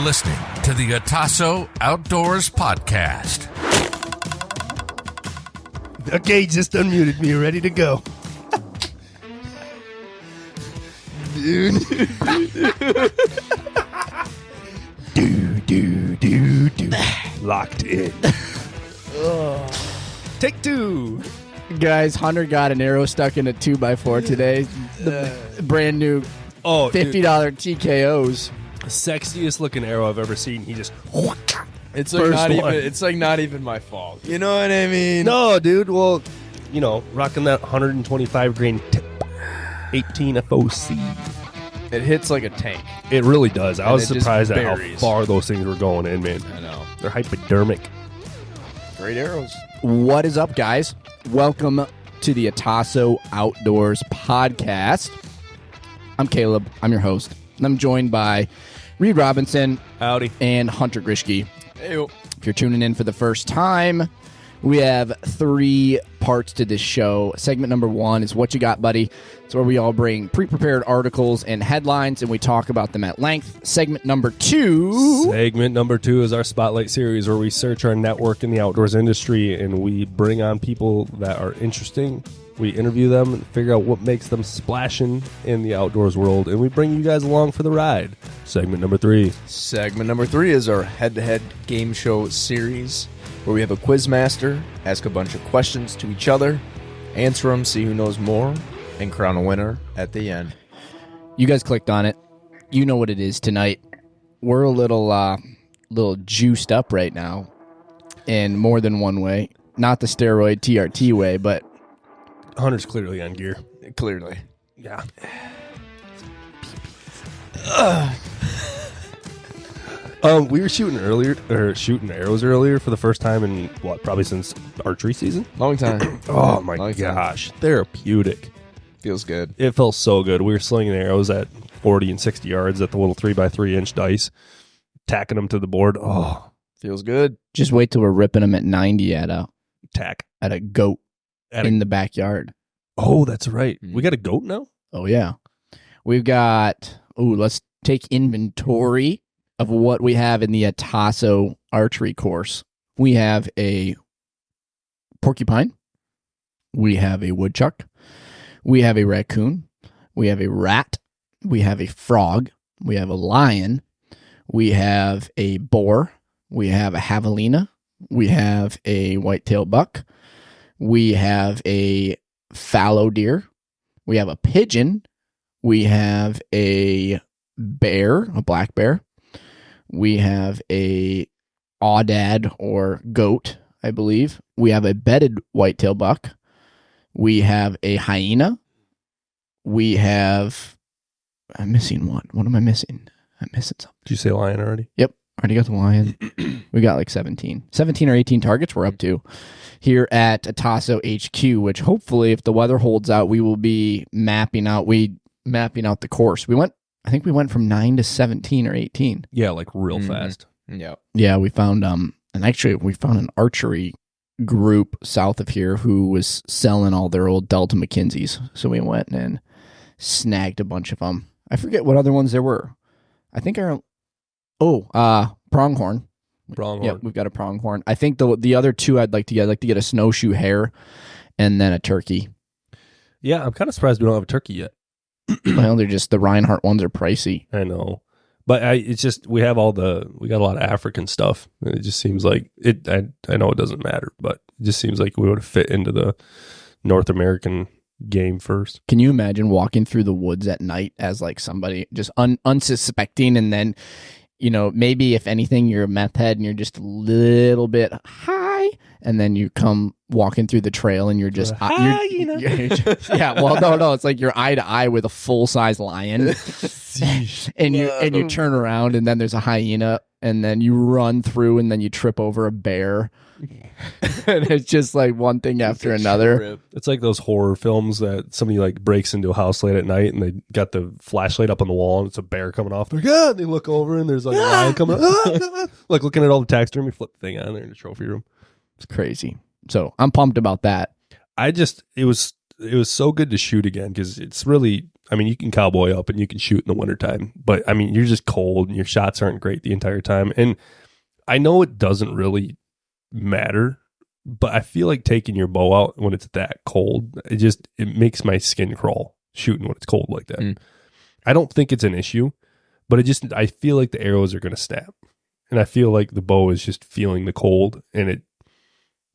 listening to the Otasso Outdoors Podcast. Okay, just unmuted me. Ready to go. Dude. do. Locked in. Take two. Guys, Hunter got an arrow stuck in a 2x4 today. The brand new $50 TKOs. Sexiest looking arrow I've ever seen. He just... It's like not even my fault. You know what I mean? No, dude. Well, you know, rocking that 125 grain tip, 18 FOC. It hits like a tank. It really does. I was surprised at how buries. far those things were going in, man. I know. They're hypodermic. Great arrows. What is up, guys? Welcome to the Otasso Outdoors Podcast. I'm Caleb. I'm your host. And I'm joined by Reed Robinson. Howdy. And Hunter Grishke. Hey-o. If you're tuning in for the first time, we have 3 parts to this show. Segment number 1 is What You Got Buddy. It's where we all bring pre-prepared articles and headlines, and we talk about them at length. Segment number 2 is our Spotlight series where we search our network in the outdoors industry and we bring on people that are interesting. We interview them and figure out what makes them splashing in the outdoors world, and we bring you guys along for the ride. Segment number 3 is our head-to-head game show series, where we have a quiz master, ask a bunch of questions to each other, answer them, see who knows more, and crown a winner at the end. You guys clicked on it. You know what it is tonight. We're a little juiced up right now in more than one way. Not the steroid TRT way, but Hunter's clearly on gear. Clearly. Yeah. We were shooting arrows earlier for the first time in probably since archery season. Long time. Oh my Long gosh, therapeutic. Feels good. It felt so good. We were slinging arrows at 40 and 60 yards at the little 3x3 inch dice, tacking them to the board. Oh, Feels good. just wait till we're ripping them at 90 at a goat in the backyard. Oh, that's right. We got a goat now? Oh, yeah. We've got... let's take inventory of what we have in the Otasso archery course. We have a porcupine. We have a woodchuck. We have a raccoon. We have a rat. We have a frog. We have a lion. We have a boar. We have a javelina. We have a whitetail buck. We have a fallow deer. We have a pigeon. We have a bear, a black bear. We have a aoudad or goat, I believe. We have a bedded whitetail buck. We have a hyena. We have... I'm missing one. What am I missing? I'm missing something. Did you say lion already? Yep. Already got the lion. We got like 17 or 18 targets we're up to here at Otasso HQ, which hopefully, if the weather holds out, we will be mapping out the course. I think we went from 9 to 17 or 18. Yeah, like real fast. Yeah. Yeah, we found we found an archery group south of here who was selling all their old Delta McKinseys. So we went and snagged a bunch of them. I forget what other ones there were. I think pronghorn. Pronghorn. Yep, we've got a pronghorn. I think the other two I'd like to get a snowshoe hare and then a turkey. Yeah, I'm kind of surprised we don't have a turkey yet. Well, they're just the Reinhardt ones are pricey. I know. But it's just we got a lot of African stuff. It just seems like it. I know it doesn't matter, but it just seems like we would fit into the North American game first. Can you imagine walking through the woods at night as like somebody just unsuspecting, and then maybe if anything you're a meth head and you're just a little bit high, and then you come walking through the trail and you're just yeah. Well, no, it's like you're eye to eye with a full size lion, and you turn around and then there's a hyena, and then you run through and then you trip over a bear. And it's just like one thing after another. It's like those horror films that somebody like breaks into a house late at night and they got the flashlight up on the wall and it's a bear coming off. They're like, and they look over and there's like a lion coming up. Like looking at all the taxidermy, you flip the thing on there in the trophy room. It's crazy. So I'm pumped about that. It was so good to shoot again because it's really, I mean, you can cowboy up and you can shoot in the wintertime, but I mean, you're just cold and your shots aren't great the entire time. And I know it doesn't really matter, but I feel like taking your bow out when it's that cold, it makes my skin crawl shooting when it's cold like that. I don't think it's an issue, but I feel like the arrows are going to snap. And I feel like the bow is just feeling the cold, and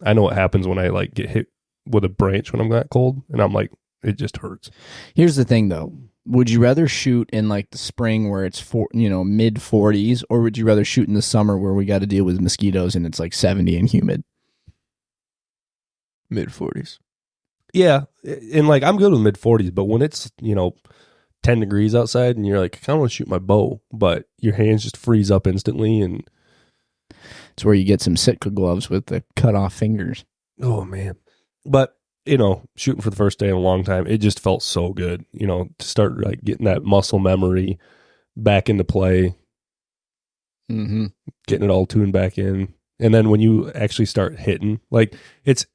I know what happens when I like get hit with a branch when I'm that cold, and I'm like, it just hurts. Here's the thing, though. Would you rather shoot in like the spring where it's mid 40s, or would you rather shoot in the summer where we got to deal with mosquitoes and it's like 70 and humid? Mid 40s. Yeah, and like I'm good with mid 40s, but when it's 10 degrees outside and you're like, I kind of want to shoot my bow, but your hands just freeze up instantly, and it's where you get some Sitka gloves with the cut off fingers. Oh man. But shooting for the first day in a long time, it just felt so good, to start like getting that muscle memory back into play, getting it all tuned back in. And then when you actually start hitting, like it's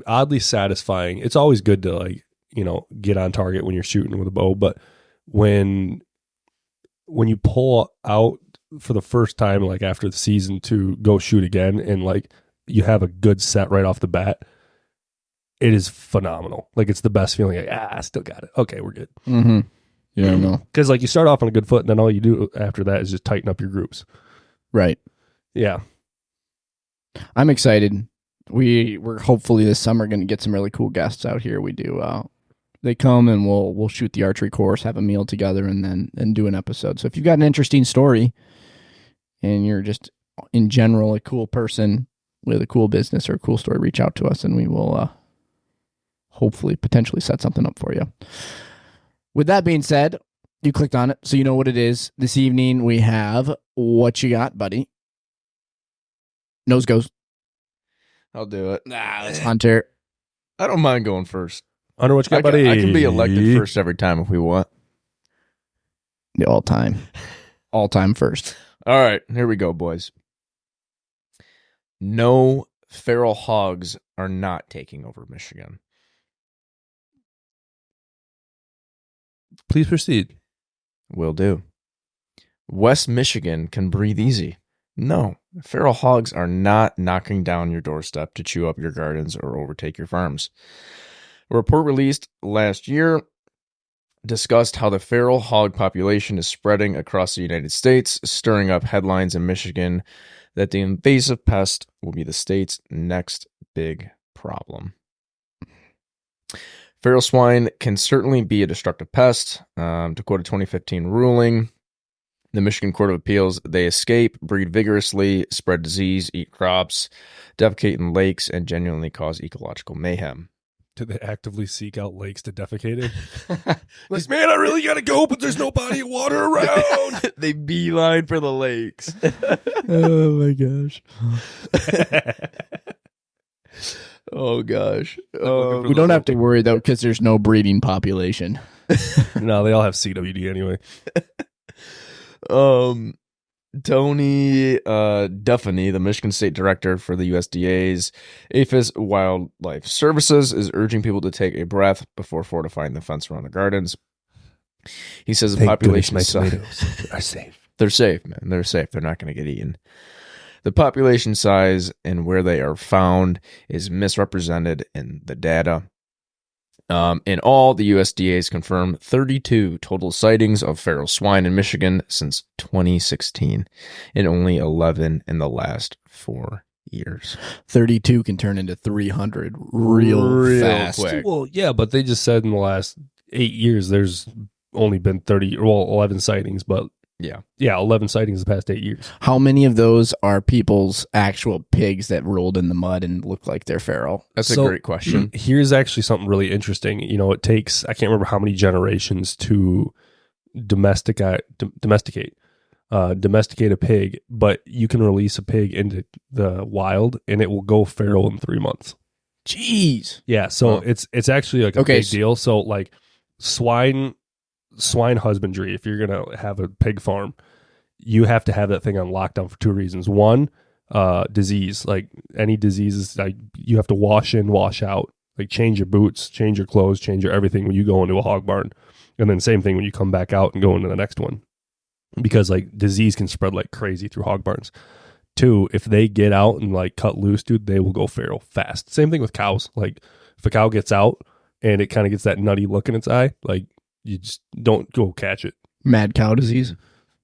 oddly satisfying. It's always good to like, get on target when you're shooting with a bow, but when you pull out for the first time, like after the season, to go shoot again, and like you have a good set right off the bat, it is phenomenal. Like it's the best feeling. Like, I still got it. Okay, we're good. Yeah, I know. Because like you start off on a good foot, and then all you do after that is just tighten up your groups. Right. Yeah. I'm excited. We're hopefully this summer going to get some really cool guests out here. We do. They come and we'll shoot the archery course, have a meal together, and do an episode. So if you've got an interesting story and you're just in general a cool person with a cool business or a cool story, reach out to us and we will hopefully potentially set something up for you. With that being said, you clicked on it, so you know what it is. This evening we have What You Got, Buddy? Nose goes. I'll do it. That's Hunter. I don't mind going first. Hunter, what you got, buddy? I can be elected first every time if we want. The all-time first. All right, here we go, boys. No, feral hogs are not taking over Michigan. Please proceed. Will do. West Michigan can breathe easy. No, feral hogs are not knocking down your doorstep to chew up your gardens or overtake your farms. A report released last year discussed how the feral hog population is spreading across the United States, stirring up headlines in Michigan that the invasive pest will be the state's next big problem. Feral swine can certainly be a destructive pest. To quote a 2015 ruling, the Michigan Court of Appeals, they escape, breed vigorously, spread disease, eat crops, defecate in lakes, and genuinely cause ecological mayhem. Do they actively seek out lakes to defecate in? Like, man, I really gotta go, but there's no body of water around. They beeline for the lakes. Oh my gosh. Oh gosh. We don't have to worry though, because there's no breeding population. No, they all have CWD anyway. Tony Duffany, the Michigan State Director for the USDA's APHIS Wildlife Services, is urging people to take a breath before fortifying the fence around the gardens. He says the population tomatoes are safe. They're safe, man. They're safe. They're not going to get eaten. The population size and where they are found is misrepresented in the data. In all, the USDA has confirmed 32 total sightings of feral swine in Michigan since 2016, and only 11 in the last 4 years. 32 can turn into 300 real fast. quick. Well, yeah, but they just said in the last 8 years there's only been 11 sightings, but yeah, 11 sightings the past 8 years. How many of those are people's actual pigs that rolled in the mud and look like they're feral? That's a great question. Here's actually something really interesting. It takes, I can't remember how many generations to domesticate a pig, but you can release a pig into the wild and it will go feral in 3 months. Jeez. Yeah, so it's actually like a big deal. So like swine husbandry, if you're going to have a pig farm, you have to have that thing on lockdown for 2 reasons. One, disease, like any diseases, like you have to wash in, wash out, like change your boots, change your clothes, change your everything when you go into a hog barn. And then same thing when you come back out and go into the next one, because like disease can spread like crazy through hog barns. 2, if they get out and like cut loose, dude, they will go feral fast. Same thing with cows. Like if a cow gets out and it kind of gets that nutty look in its eye, like you just don't go catch it. Mad cow disease.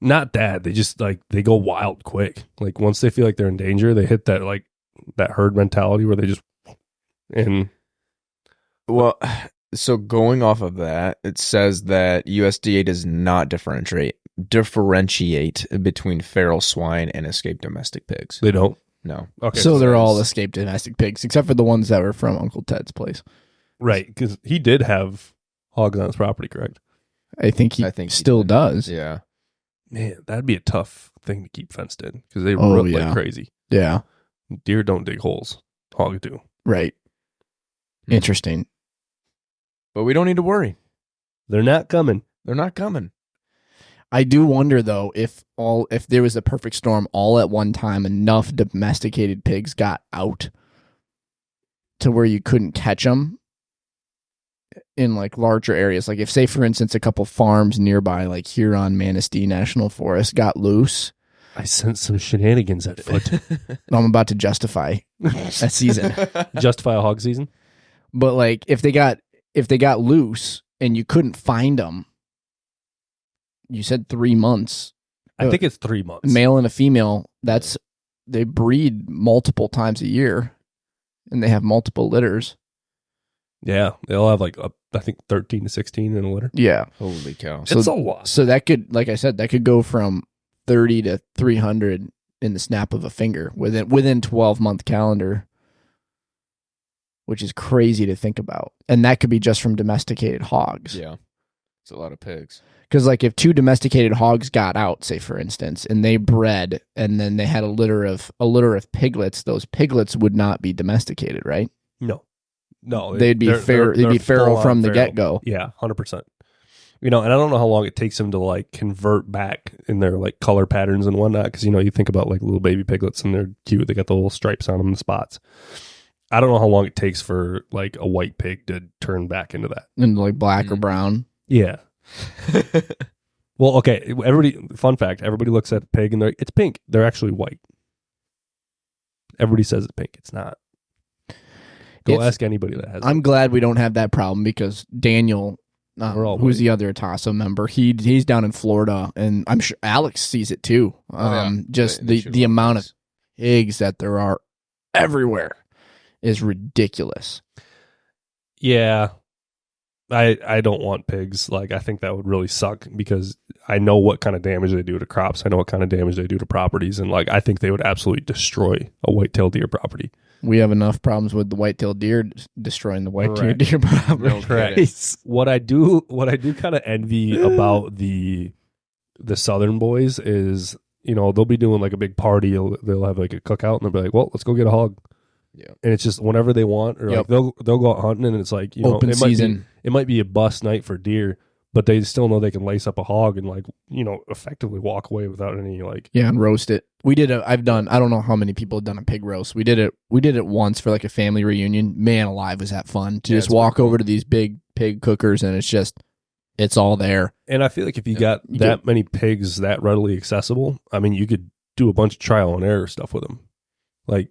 Not that. They just like, they go wild quick. Like once they feel like they're in danger, they hit that like that herd mentality where they just, and Well, so going off of that, it says that USDA does not differentiate between feral swine and escaped domestic pigs. they don't. No. Okay. So they're all Says- escaped domestic pigs, except for the ones that were from Uncle Ted's place. Right. Because he did have hogs on his property, correct? I think he still does. Yeah. Man, that'd be a tough thing to keep fenced in because they Oh, root yeah. like crazy. Yeah. Deer don't dig holes. Hogs do. Right. Interesting. But we don't need to worry. They're not coming. They're not coming. I do wonder though if there was a perfect storm all at one time, enough domesticated pigs got out to where you couldn't catch them in like larger areas. Like if, say, for instance, a couple farms nearby, like Huron Manistee National Forest, got loose. I sense some shenanigans at foot. I'm about to justify that season, Justify a hog season? but like if they got loose and you couldn't find them, you said 3 months. I think it's 3 months. Male and a female, they breed multiple times a year and they have multiple litters. Yeah. They'll have like, I think 13 to 16 in a litter. Yeah. Holy cow. It's a lot. So that could, like I said, that could go from 30 to 300 in the snap of a finger within 12-month calendar, which is crazy to think about. And that could be just from domesticated hogs. Yeah. It's a lot of pigs. Because like if 2 domesticated hogs got out, say for instance, and they bred, and then they had a litter of piglets, those piglets would not be domesticated, right? No, They'd be feral full-on from the feral. get-go. Yeah, 100%. And I don't know how long it takes them to like convert back in their like color patterns and whatnot. Because you think about like little baby piglets and they're cute. They got the little stripes on them and spots. I don't know how long it takes for like a white pig to turn back into that. And like black or brown. Yeah. Well, okay. Fun fact: everybody looks at a pig and it's pink. They're actually white. Everybody says it's pink. It's not. Go ask anybody that has. I'm glad we don't have that problem because Daniel, who's the other Ataso member, he's down in Florida, and I'm sure Alex sees it too. Just the amount of pigs that there are everywhere is ridiculous. Yeah. I don't want pigs. Like, I think that would really suck because I know what kind of damage they do to crops. I know what kind of damage they do to properties. And like, I think they would absolutely destroy a white-tailed deer property. We have enough problems with the white-tailed deer destroying the white-tailed deer property. Correct. What I do kind of envy about the southern boys is, they'll be doing like a big party. They'll have like a cookout and they'll be like, well, let's go get a hog. Yeah. And it's just whenever they want, or like they'll go out hunting and it's like, open season. It might be a bust night for deer, but they still know they can lace up a hog and like, effectively walk away without any like. Yeah, and roast it. I don't know how many people have done a pig roast. We did it once for like a family reunion. Man alive, was that fun to just walk over to these big pig cookers and it's all there. And I feel like if you got that many pigs that readily accessible, I mean, you could do a bunch of trial and error stuff with them. Like,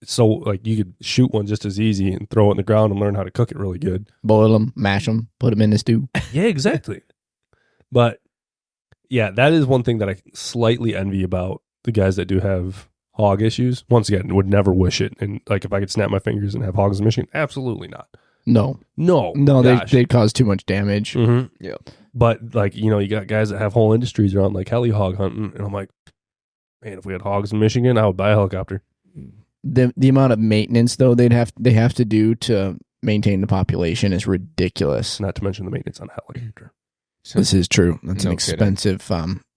so like you could shoot one just as easy and throw it in the ground and learn how to cook it really good. Boil them, mash them, put them in the stew. Yeah, exactly. But yeah, that is one thing that I slightly envy about the guys that do have hog issues. Once again, would never wish it. And like if I could snap my fingers and have hogs in Michigan, absolutely not. No, they'd cause too much damage. Mm-hmm. Yeah. But like, you got guys that have whole industries around like heli hog hunting. And I'm like, man, if we had hogs in Michigan, I would buy a helicopter. The amount of maintenance though they have to do to maintain the population is ridiculous. Not to mention the maintenance on a helicopter. This is true. That's an expensive.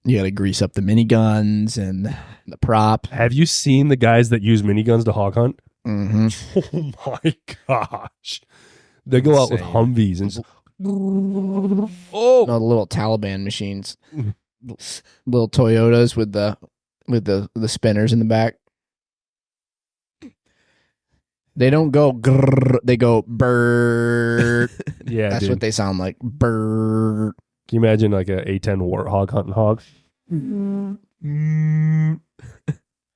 You got to grease up the miniguns and the prop. Have you seen the guys that use miniguns to hog hunt? Mm-hmm. Oh my gosh! They go out with Humvees and just, No, the little Taliban machines, little Toyotas with the spinners in the back. They don't go grrr, they go brrr. Yeah, That's dude. what they sound like. Brrr. Can you imagine like a A10 warthog hunting hogs?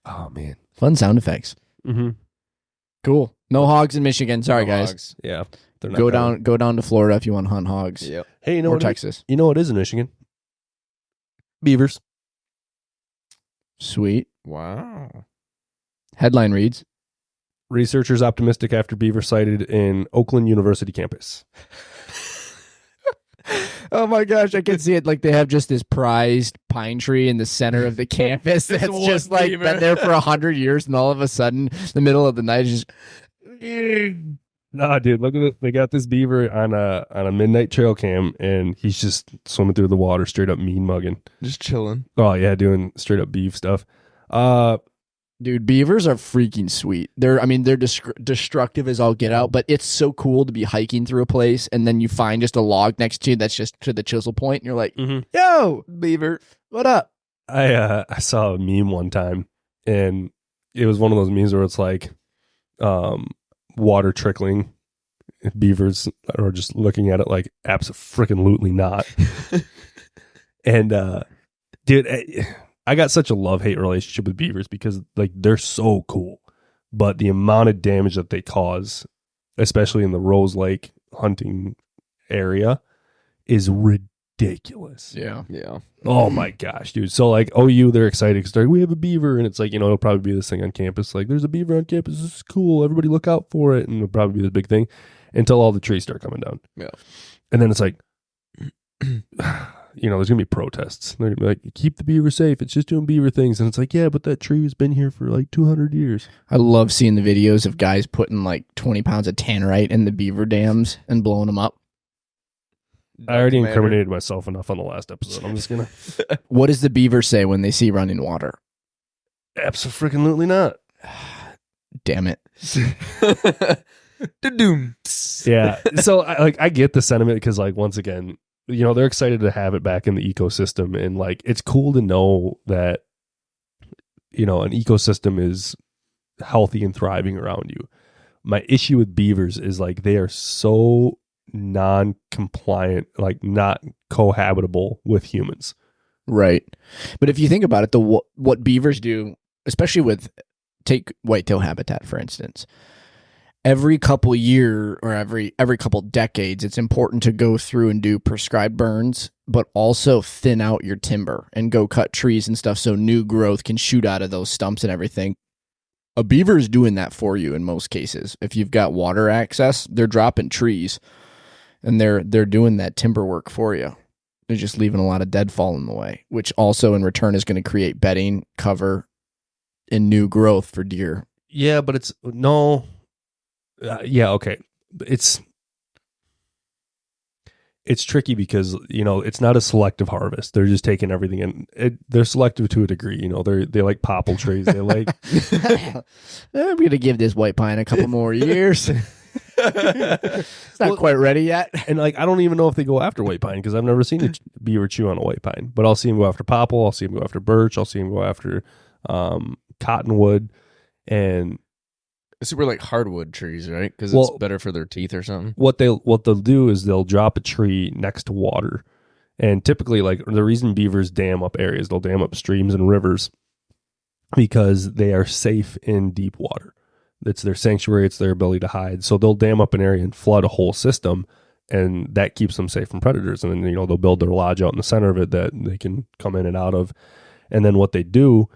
Oh man. Fun sound effects. Mm-hmm. Cool. No hogs in Michigan. Sorry, No guys. hogs. Yeah. They're not Go coming. down to Florida if you want to hunt hogs. Yep. Hey, you know Or what? Texas. You know what is in Michigan? Beavers. Sweet. Wow. Headline reads. Researchers optimistic after beaver sighted in Oakland University campus. Oh my gosh, I can see it. Like they have just this prized pine tree in the center of the campus that's one just like beaver. been there for 100 years, and all of a sudden, the middle of the night is just. Nah, dude, look at it. They got this beaver on a midnight trail cam, and he's just swimming through the water, straight up mean mugging. Just chilling. Oh yeah, doing straight up beef stuff. Dude, beavers are freaking sweet. They're destructive as all get out, but it's so cool to be hiking through a place and then you find just a log next to you that's just to the chisel point, and you're like, yo, beaver, what up? I saw a meme one time, and it was one of those memes where it's like, water trickling. Beavers are just looking at it like absolutely not. And dude, I got such a love-hate relationship with beavers because like they're so cool, but the amount of damage that they cause, especially in the Rose Lake hunting area, is ridiculous. Yeah. Yeah. Oh my gosh, dude. So like OU, they're excited because they're like, we have a beaver, and it's like, it'll probably be this thing on campus. Like, there's a beaver on campus. This is cool. Everybody look out for it. And it'll probably be this big thing until all the trees start coming down. Yeah. And then it's like, there's going to be protests. They're going to be like, keep the beaver safe. It's just doing beaver things. And it's like, yeah, but that tree has been here for like 200 years. I love seeing the videos of guys putting like 20 pounds of tannerite in the beaver dams and blowing them up. I already Doesn't matter. incriminated myself enough on the last episode. I'm just going to. What does the beaver say when they see running water? Absolutely not. Damn it. Da-doom. Yeah. So I get the sentiment because like, once again, they're excited to have it back in the ecosystem, and like, it's cool to know that, an ecosystem is healthy and thriving around you. My issue with beavers is like, they are so non-compliant, like not cohabitable with humans. Right. But if you think about it, what beavers do, especially take whitetail habitat, for instance, every couple year or every couple decades, it's important to go through and do prescribed burns, but also thin out your timber and go cut trees and stuff so new growth can shoot out of those stumps and everything. A beaver is doing that for you in most cases. If you've got water access, they're dropping trees and they're doing that timber work for you. They're just leaving a lot of deadfall in the way, which also in return is going to create bedding, cover, and new growth for deer. Yeah, but it's no. Yeah, okay. It's tricky because it's not a selective harvest. They're just taking everything in. They're selective to a degree. They like popple trees. They like. I'm going to give this white pine a couple more years. It's not quite ready yet. And like, I don't even know if they go after white pine because I've never seen a beaver chew on a white pine. But I'll see them go after popple. I'll see them go after birch. I'll see them go after cottonwood, and Super like hardwood trees, right? Because Well- it's better for their teeth or something. what they'll do is they'll drop a tree next to water. And typically, like, the reason beavers dam up areas, they'll dam up streams and rivers because they are safe in deep water. It's their sanctuary. It's their ability to hide. So they'll dam up an area and flood a whole system, and that keeps them safe from predators. And then, they'll build their lodge out in the center of it that they can come in and out of. And then what they do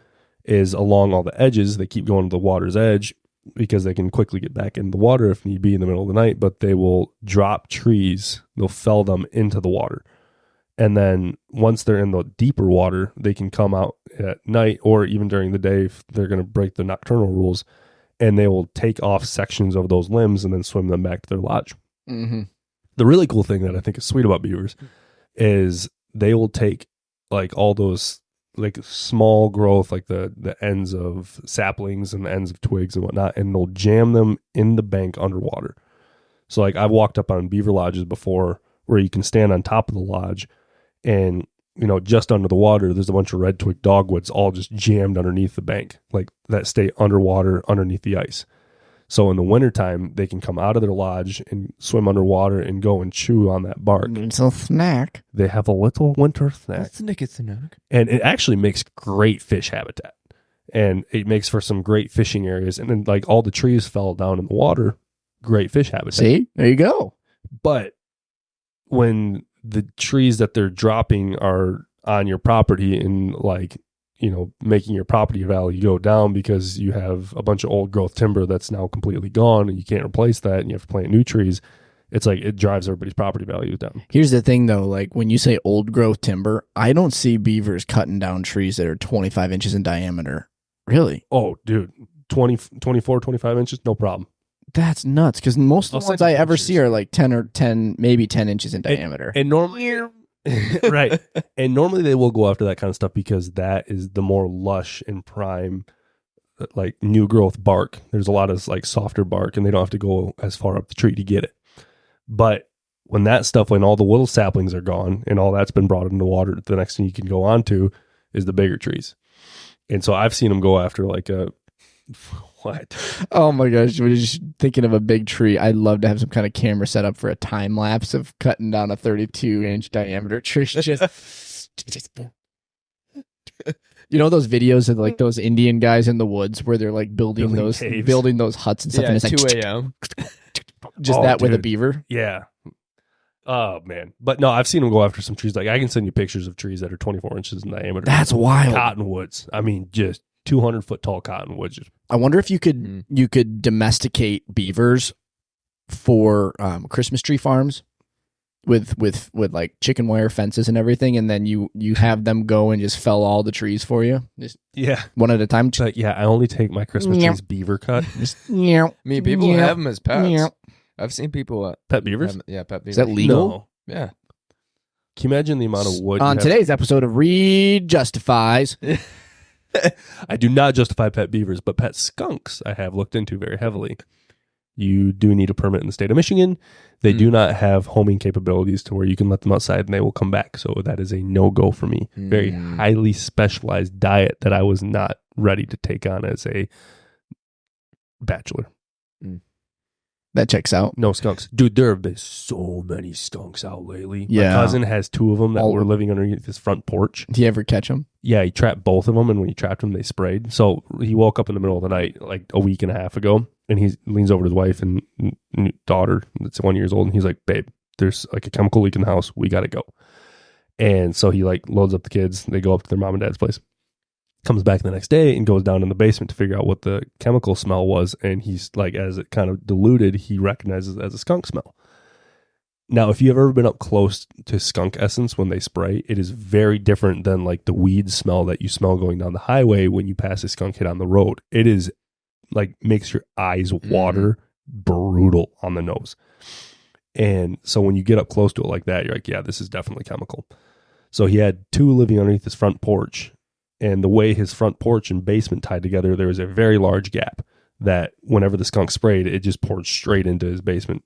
is along all the edges, they keep going to the water's edge because they can quickly get back in the water if need be in the middle of the night, but they will drop trees. They'll fell them into the water. And then once they're in the deeper water, they can come out at night or even during the day if they're going to break the nocturnal rules, and they will take off sections of those limbs and then swim them back to their lodge. Mm-hmm. The really cool thing that I think is sweet about beavers is they will take like all those like small growth, like the ends of saplings and the ends of twigs and whatnot, and they'll jam them in the bank underwater. So like, I've walked up on beaver lodges before where you can stand on top of the lodge and, just under the water, there's a bunch of red twig dogwoods all just jammed underneath the bank, like that stay underwater underneath the ice. So in the wintertime, they can come out of their lodge and swim underwater and go and chew on that bark. It's a snack. They have a little winter snack. snack. And it actually makes great fish habitat. And it makes for some great fishing areas. And then like all the trees fell down in the water, great fish habitat. See? There you go. But when the trees that they're dropping are on your property and like, making your property value go down because you have a bunch of old growth timber that's now completely gone and you can't replace that and you have to plant new trees. It's like it drives everybody's property values down. Here's the thing, though. Like when you say old growth timber, I don't see beavers cutting down trees that are 25 inches in diameter. Really? Oh, dude. 24, 25 inches, no problem. That's nuts because most of the ones I ever see are like 10, maybe 10 inches in diameter. And normally... right. And normally they will go after that kind of stuff because that is the more lush and prime, like new growth bark. There's a lot of like softer bark and they don't have to go as far up the tree to get it. But when all the little saplings are gone and all that's been brought into the water, the next thing you can go on to is the bigger trees. And so I've seen them go after like what? Oh my gosh, we're just thinking of a big tree. I'd love to have some kind of camera set up for a time lapse of cutting down a 32-inch diameter tree. You know those videos of like those Indian guys in the woods where they're like building those huts and stuff, and it's like 2 a.m. just with a beaver. Yeah. Oh man. But no, I've seen them go after some trees. Like I can send you pictures of trees that are 24 inches in diameter. That's wild. Cottonwoods. I mean, just 200-foot tall cottonwoods. I wonder if you could domesticate beavers for Christmas tree farms with like chicken wire fences and everything, and then you have them go and just fell all the trees for you. Just one at a time. But yeah, I only take my Christmas trees beaver cut. I mean, people have them as pets. I've seen people pet beavers. Pet beavers. Is that legal? No. Yeah. Can you imagine the amount of wood on today's episode of Reed Justifies? I do not justify pet beavers, but pet skunks I have looked into very heavily. You do need a permit in the state of Michigan. They do not have homing capabilities to where you can let them outside and they will come back. So that is a no-go for me. Very highly specialized diet that I was not ready to take on as a bachelor. That checks out. No skunks. Dude, there have been so many skunks out lately. Yeah. My cousin has 2 of them that were living underneath his front porch. Do you ever catch them? Yeah, he trapped both of them, and when he trapped them, they sprayed. So he woke up in the middle of the night, like a week and a half ago, and he leans over to his wife and daughter that's 1 year old, and he's like, babe, there's like a chemical leak in the house. We got to go. And so he like loads up the kids. They go up to their mom and dad's place. Comes back the next day and goes down in the basement to figure out what the chemical smell was. And he's like, as it kind of diluted, he recognizes it as a skunk smell. Now, if you've ever been up close to skunk essence when they spray, it is very different than like the weed smell that you smell going down the highway when you pass a skunk hit on the road. It is like makes your eyes water, brutal on the nose. And so when you get up close to it like that, you're like, yeah, this is definitely chemical. So he had 2 living underneath his front porch. And the way his front porch and basement tied together, there was a very large gap that whenever the skunk sprayed, it just poured straight into his basement.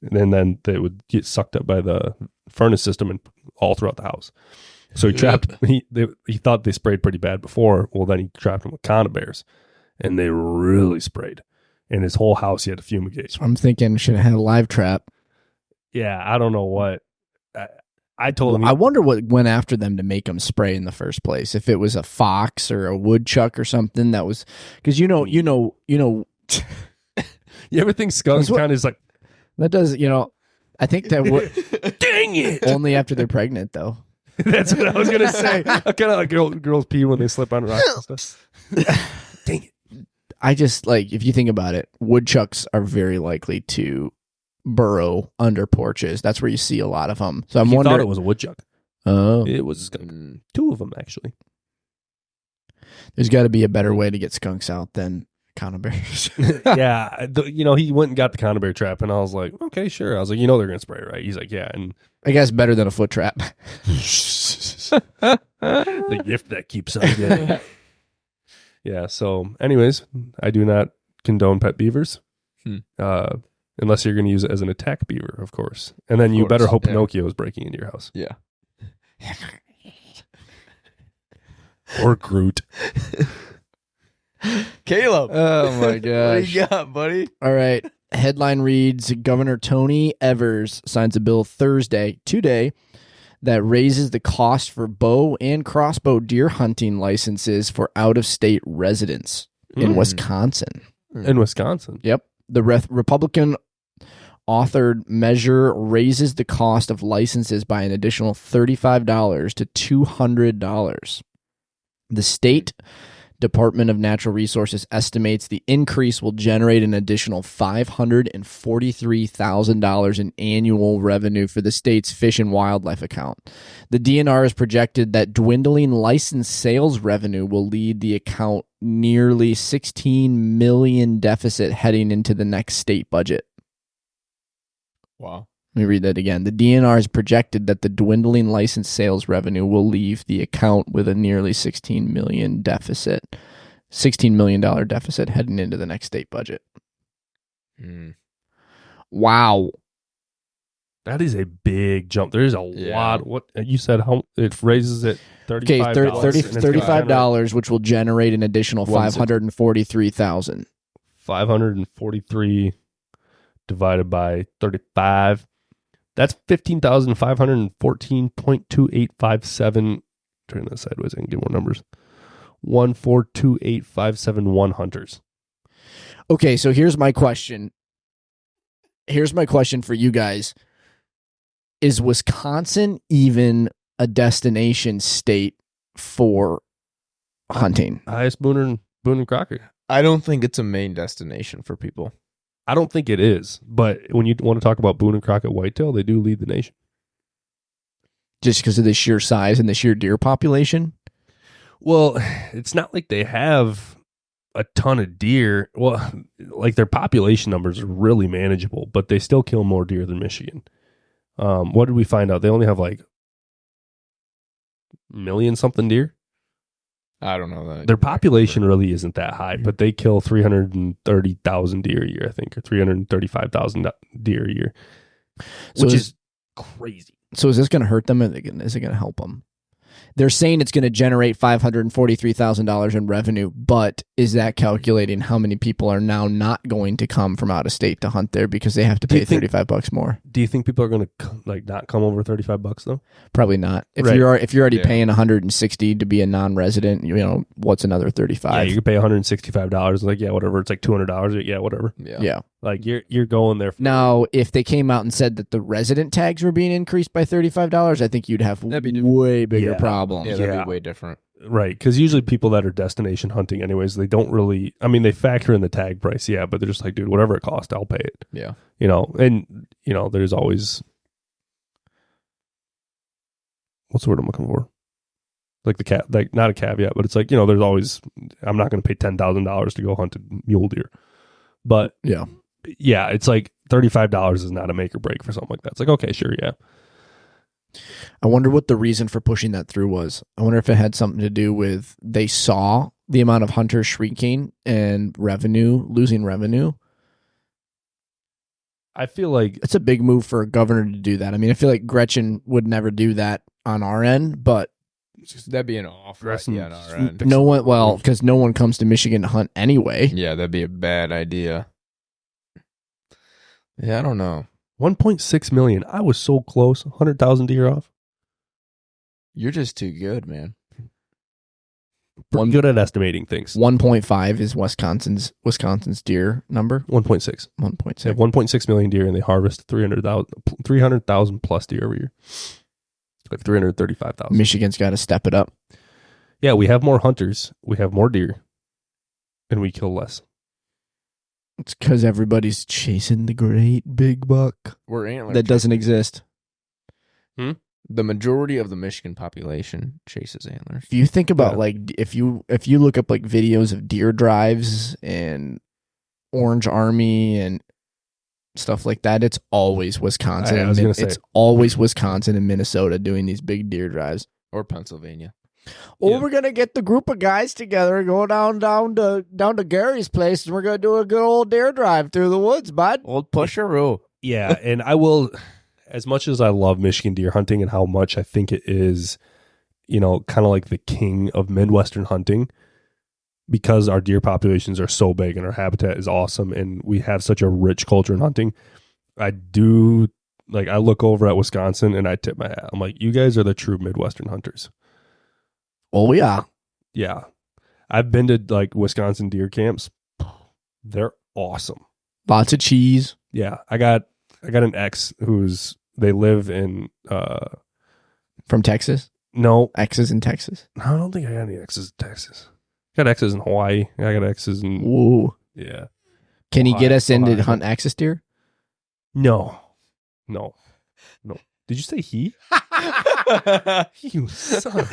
And then they would get sucked up by the furnace system and all throughout the house. So he trapped, he thought they sprayed pretty bad before. Well, then he trapped them with conibears and they really sprayed. And his whole house he had to fumigate. I'm thinking should have had a live trap. Yeah, I don't know what. I told him. I wonder what went after them to make them spray in the first place. If it was a fox or a woodchuck or something that was, because you know. You ever think skunks kind of is like that? Does I think that would. Dang it! Only after they're pregnant, though. That's what I was gonna say. I kind of like girls pee when they slip on rocks and stuff. Dang it! I just like if you think about it, woodchucks are very likely to burrow under porches. That's where you see a lot of them. So I'm wondering. Thought it was a woodchuck. Oh, it was 2 of them actually. There's got to be a better way to get skunks out than conibears. Yeah, he went and got the conibear trap, and I was like, okay, sure. I was like, they're gonna spray, right? He's like, yeah, and I guess better than a foot trap. The gift that keeps on getting. Yeah. So, anyways, I do not condone pet beavers. Unless you're going to use it as an attack beaver, of course. And then you better hope Pinocchio is breaking into your house. Yeah. Or Groot. Caleb. Oh my What do gosh. you got, buddy? All right. Headline reads, Governor Tony Evers signs a bill today, that raises the cost for bow and crossbow deer hunting licenses for out-of-state residents in Wisconsin. In Wisconsin. Yep. The Republican-authored measure raises the cost of licenses by an additional $35 to $200. The state Department of Natural Resources estimates the increase will generate an additional $543,000 in annual revenue for the state's fish and wildlife account. The DNR has projected that dwindling license sales revenue will lead the account nearly $16 million deficit heading into the next state budget. Wow. Let me read that again. The DNR has projected that the dwindling license sales revenue will leave the account with a nearly $16 million deficit heading into the next state budget. Wow. That is a big jump. There's a lot. What you said? How it raises it? $35. $35, which will generate an additional $543,000. 543 divided by 35. That's 15,514.2857. Turn that sideways. I can get more numbers. 142,857 hunters. Okay, so here's my question. Here's my question for you guys. Is Wisconsin even a destination state for hunting? Highest Boone and Crocker. I don't think it's a main destination for people. I don't think it is, but when you want to talk about Boone and Crockett whitetail, they do lead the nation. Just because of the sheer size and the sheer deer population? Well, it's not like they have a ton of deer. Well, like their population numbers are really manageable, but they still kill more deer than Michigan. What did we find out? They only have like million something deer. I don't know that. Their population really isn't that high, but they kill 330,000 deer a year, I think, or 335,000 deer a year, which is crazy. So is this going to hurt them? Or is it going to help them? They're saying it's going to generate $543,000 in revenue, but is that calculating how many people are now not going to come from out of state to hunt there because they have to pay $35 more? Do you think people are going to not come over $35 though? Probably not. If Right. you're already paying $160 to be a non-resident, what's another $35? Yeah, you could pay $165. Like, yeah, whatever. It's like $200. Yeah, whatever. Yeah. Like you're going there. Now, if they came out and said that the resident tags were being increased by $35, I think you'd have way bigger problems. Yeah, that'd be way different. Right, because usually people that are destination hunting anyways, they don't really, I mean, they factor in the tag price, yeah, but they're just like, dude, whatever it costs, I'll pay it. Yeah. There's always, what's the word I'm looking for? Like not a caveat, but it's like, there's always, I'm not going to pay $10,000 to go hunt a mule deer. But yeah, it's like $35 is not a make or break for something like that. It's like, okay, sure, yeah. I wonder what the reason for pushing that through was. I wonder if it had something to do with they saw the amount of hunters shrinking and losing revenue. I feel like it's a big move for a governor to do that. I mean, I feel like Gretchen would never do that on our end, but that'd be an off, right? Yeah, on our end. Because no one comes to Michigan to hunt anyway. Yeah, that'd be a bad idea. Yeah, I don't know. 1.6 million. I was so close. 100,000 deer off. You're just too good, man. Good at estimating things. 1.5 is Wisconsin's deer number. 1.6. 1.6. They have 1.6 million deer, and they harvest 300,000 plus deer every year. Like 335,000. Michigan's got to step it up. Yeah, we have more hunters. We have more deer, and we kill less. It's because everybody's chasing the great big buck. We're antler that doesn't exist. The majority of the Michigan population chases antlers. If you think about if you look up like videos of deer drives and Orange Army and stuff like that, it's always Wisconsin. It's always Wisconsin and Minnesota doing these big deer drives, or Pennsylvania. We're gonna get the group of guys together and go down to Gary's place, and we're gonna do a good old deer drive through the woods, bud. Old pusheroo. Yeah, and I will. As much as I love Michigan deer hunting and how much I think it is, kind of like the king of Midwestern hunting, because our deer populations are so big and our habitat is awesome and we have such a rich culture in hunting, I look over at Wisconsin and I tip my hat. I'm like, you guys are the true Midwestern hunters. Oh, yeah. Yeah. I've been to like Wisconsin deer camps. They're awesome. Lots of cheese. Yeah. I got an ex they live in From Texas? no, Exes in Texas. I don't think I got any exes in Texas. I got exes in Hawaii. I got exes in Ooh. yeah. Can he get us into Ohio. hunt axis deer? No. Did you say he? You son of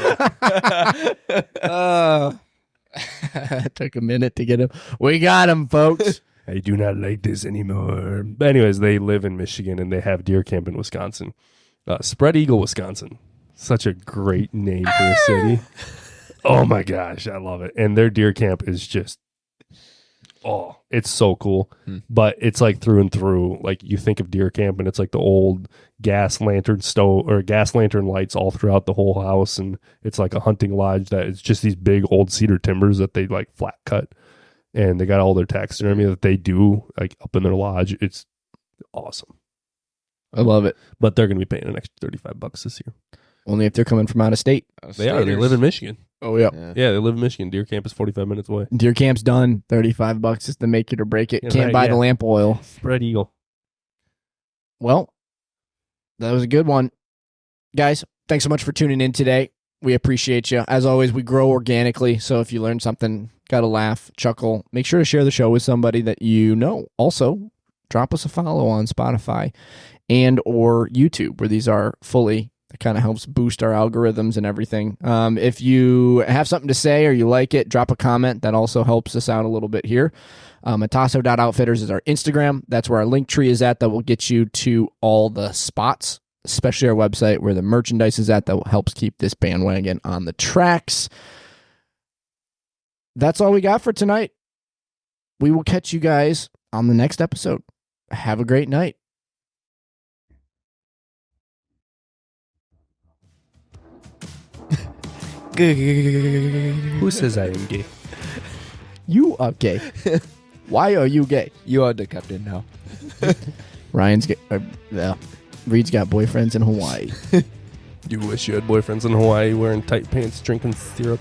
a... Took a minute to get him. We got him, folks. I do not like this anymore. But anyways, they live in Michigan and they have deer camp in Wisconsin. Spread Eagle, Wisconsin. Such a great name for a city. Oh my gosh, I love it. And their deer camp is just, it's so cool. But it's like through and through. Like you think of deer camp and it's like the old gas lantern lights all throughout the whole house. And it's like a hunting lodge that is just these big old cedar timbers that they like flat cut. And they got all their taxidermy that they do like up in their lodge. It's awesome. I love it. But they're going to be paying an extra $35 this year. Only if they're coming from out of state. They are. They live in Michigan. Oh, yeah. Yeah, they live in Michigan. Deer camp is 45 minutes away. Deer camp's done. $35 is to make it or break it. Yeah, Can't right, buy yeah. the lamp oil. Spread Eagle. Well, that was a good one. Guys, thanks so much for tuning in today. We appreciate you. As always, we grow organically. So if you learned something, got a laugh, chuckle, make sure to share the show with somebody that you know. Also, drop us a follow on Spotify and or YouTube, where these are fully. It kind of helps boost our algorithms and everything. If you have something to say or you like it, drop a comment. That also helps us out a little bit here. Atasso.outfitters is our Instagram. That's where our link tree is at. That will get you to all the spots, especially our website where the merchandise is at. That helps keep this bandwagon on the tracks. That's all we got for tonight. We will catch you guys on the next episode. Have a great night. Who says I am gay? You are gay. Why are you gay? You are the captain now. Ryan's gay. Reed's got boyfriends in Hawaii. You wish you had boyfriends in Hawaii wearing tight pants, drinking syrup.